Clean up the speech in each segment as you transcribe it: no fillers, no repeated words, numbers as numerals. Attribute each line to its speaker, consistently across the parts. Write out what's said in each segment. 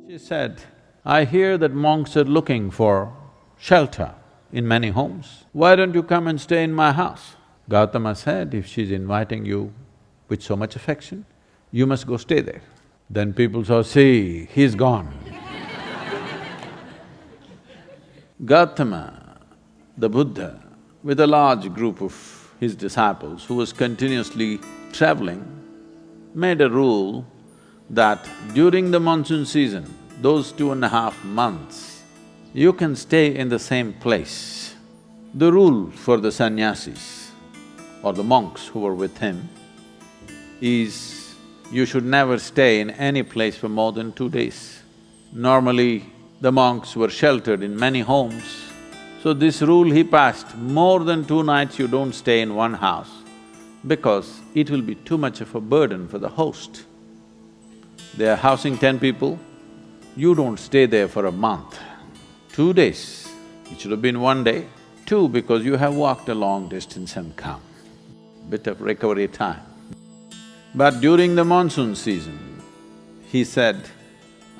Speaker 1: She said, I hear that monks are looking for shelter in many homes. Why don't you come and stay in my house? Gautama said, if she's inviting you with so much affection, you must go stay there. Then people saw, see, he's gone. Gowtama, the Buddha, with a large group of his disciples who was continuously traveling, made a rule that during the monsoon season, those 2.5 months, you can stay in the same place. The rule for the sannyasis or the monks who were with him is you should never stay in any place for more than 2 days. Normally, the monks were sheltered in many homes. So this rule he passed, more than 2 nights you don't stay in one house because it will be too much of a burden for the host. They are housing 10 people, you don't stay there for a month. 2 days, it should have been 1 day. 2, because you have walked a long distance and come. Bit of recovery time. But during the monsoon season, he said,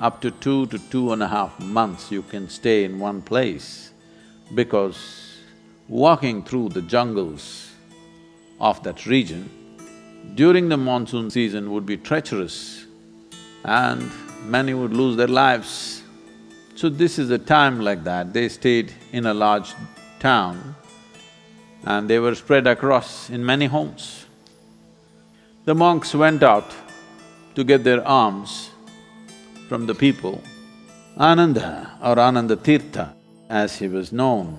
Speaker 1: up to 2 to 2.5 months you can stay in one place because walking through the jungles of that region during the monsoon season would be treacherous and many would lose their lives. So this is a time like that. They stayed in a large town and they were spread across in many homes. The monks went out to get their alms from the people. Ananda or Ananda Thirtha, as he was known,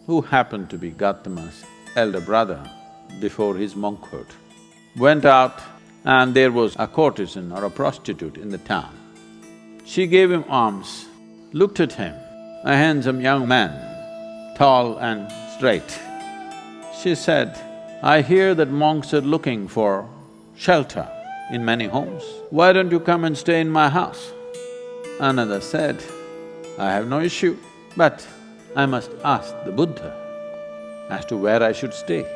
Speaker 1: who happened to be Gautama's elder brother before his monkhood, went out and there was a courtesan or a prostitute in the town. She gave him alms, looked at him, a handsome young man, tall and straight. She said, I hear that monks are looking for shelter in many homes. Why don't you come and stay in my house? Ananda said, I have no issue, but I must ask the Buddha as to where I should stay.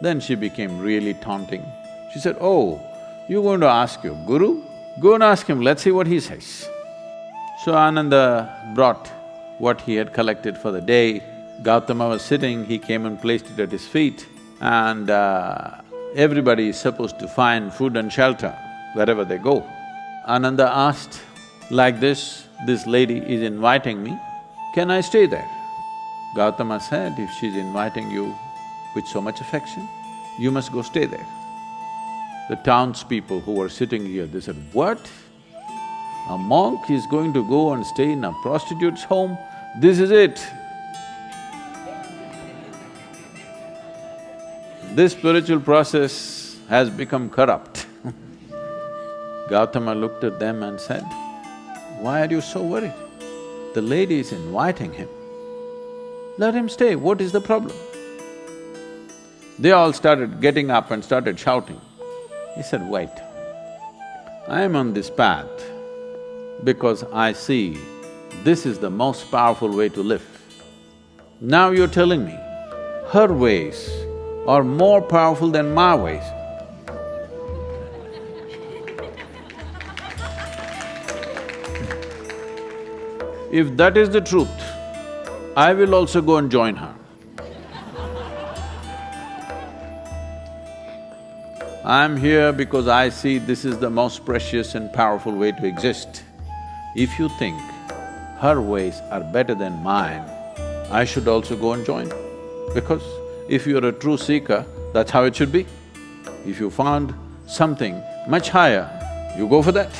Speaker 1: Then she became really taunting. She said, oh, you're going to ask your guru? Go and ask him, let's see what he says. So Ananda brought what he had collected for the day. Gautama was sitting, he came and placed it at his feet and everybody is supposed to find food and shelter wherever they go. Ananda asked, like this lady is inviting me, can I stay there? Gautama said, if she's inviting you with so much affection, you must go stay there. The townspeople who were sitting here, they said, what? A monk is going to go and stay in a prostitute's home? This is it. This spiritual process has become corrupt. Gautama looked at them and said, why are you so worried? The lady is inviting him. Let him stay, what is the problem? They all started getting up and started shouting. He said, wait, I am on this path because I see this is the most powerful way to live. Now you're telling me her ways are more powerful than my ways. If that is the truth, I will also go and join her. I'm here because I see this is the most precious and powerful way to exist. If you think her ways are better than mine, I should also go and join. Because if you're a true seeker, that's how it should be. If you found something much higher, you go for that.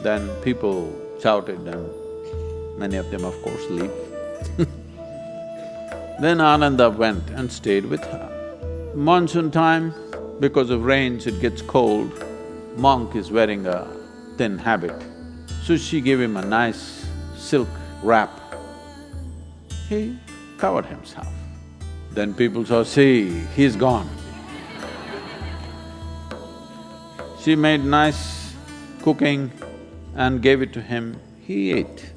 Speaker 1: Then people shouted and many of them, of course, leave. Then Ananda went and stayed with her. Monsoon time, because of rains it gets cold, monk is wearing a thin habit. So she gave him a nice silk wrap. He covered himself. Then people saw, see, he's gone. She made nice cooking and gave it to him, he ate.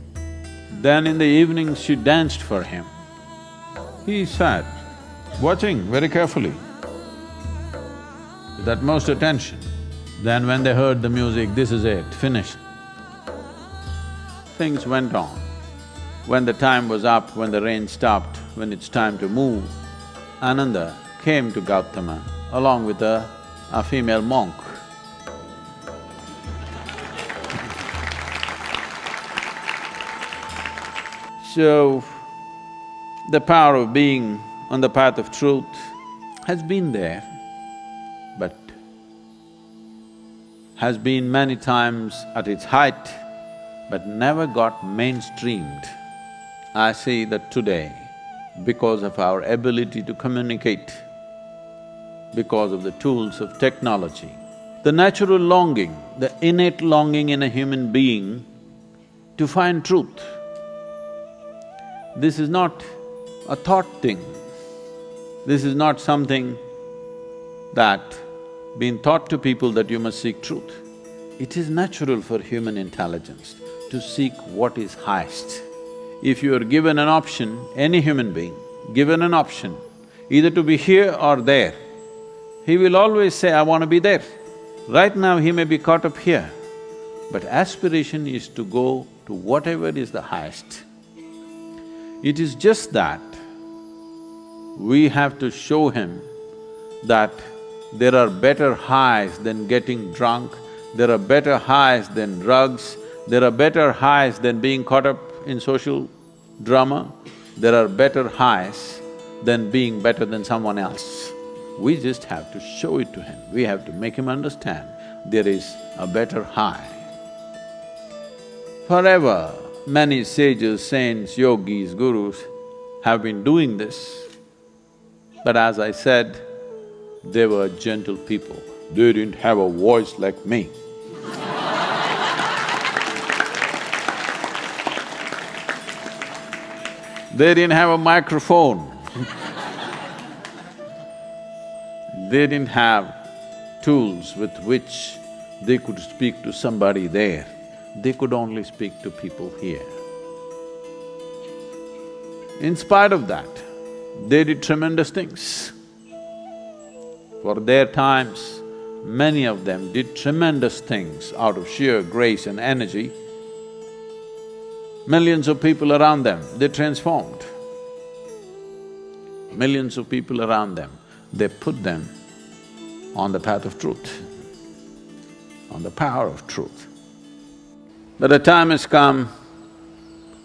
Speaker 1: Then in the evening she danced for him. He sat, watching very carefully, with utmost attention. Then when they heard the music, this is it, finished. things went on. When the time was up, when the rain stopped, when it's time to move, Ananda came to Gowtama along with a female monk. So, the power of being on the path of truth has been there, but has been many times at its height, but never got mainstreamed. I see that today, because of our ability to communicate, because of the tools of technology, the natural longing, the innate longing in a human being to find truth, this is not a thought thing. This is not something that been taught to people that you must seek truth. It is natural for human intelligence to seek what is highest. If you are given an option, any human being, given an option, either to be here or there, he will always say, I want to be there. Right now he may be caught up here, but aspiration is to go to whatever is the highest. It is just that we have to show him that there are better highs than getting drunk, there are better highs than drugs, there are better highs than being caught up in social drama, there are better highs than being better than someone else. We just have to show it to him, we have to make him understand there is a better high. Forever, many sages, saints, yogis, gurus have been doing this, but as I said, they were gentle people. They didn't have a voice like me. They didn't have a microphone. They didn't have tools with which they could speak to somebody there. They could only speak to people here. In spite of that, they did tremendous things. For their times, many of them did tremendous things out of sheer grace and energy. Millions of people around them, they transformed. Millions of people around them, they put them on the path of truth, on the power of truth. But a time has come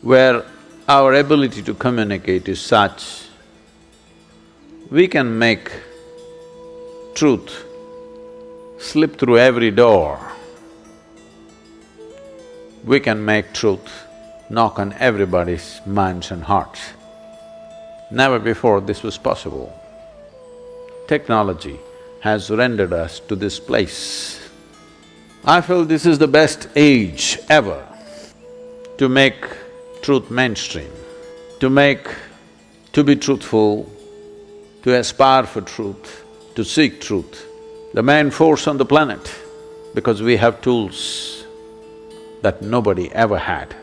Speaker 1: where our ability to communicate is such, we can make truth slip through every door. We can make truth knock on everybody's minds and hearts. Never before this was possible. Technology has rendered us to this place. I feel this is the best age ever to make truth mainstream, to be truthful, to aspire for truth, to seek truth, the main force on the planet, because we have tools that nobody ever had.